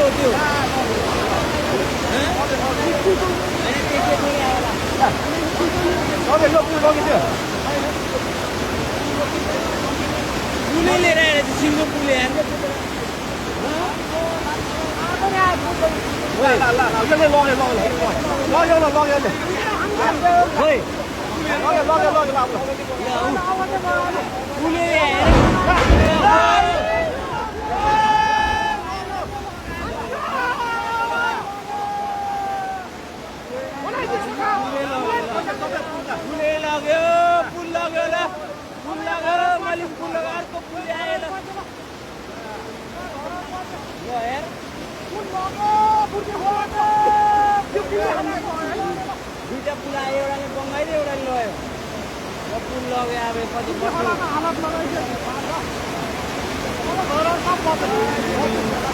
त्यो पुलै लिएर आएर सिङ्गो पुल यार पुल लाग्यो ल पुल लगाएर मैले पुल लगाएर अर्को पुल आएर हेर दुईटा पुल आयो एउटाले बङ्गाइदियो एउटाले लग्यो पुल लग्यो अब पछि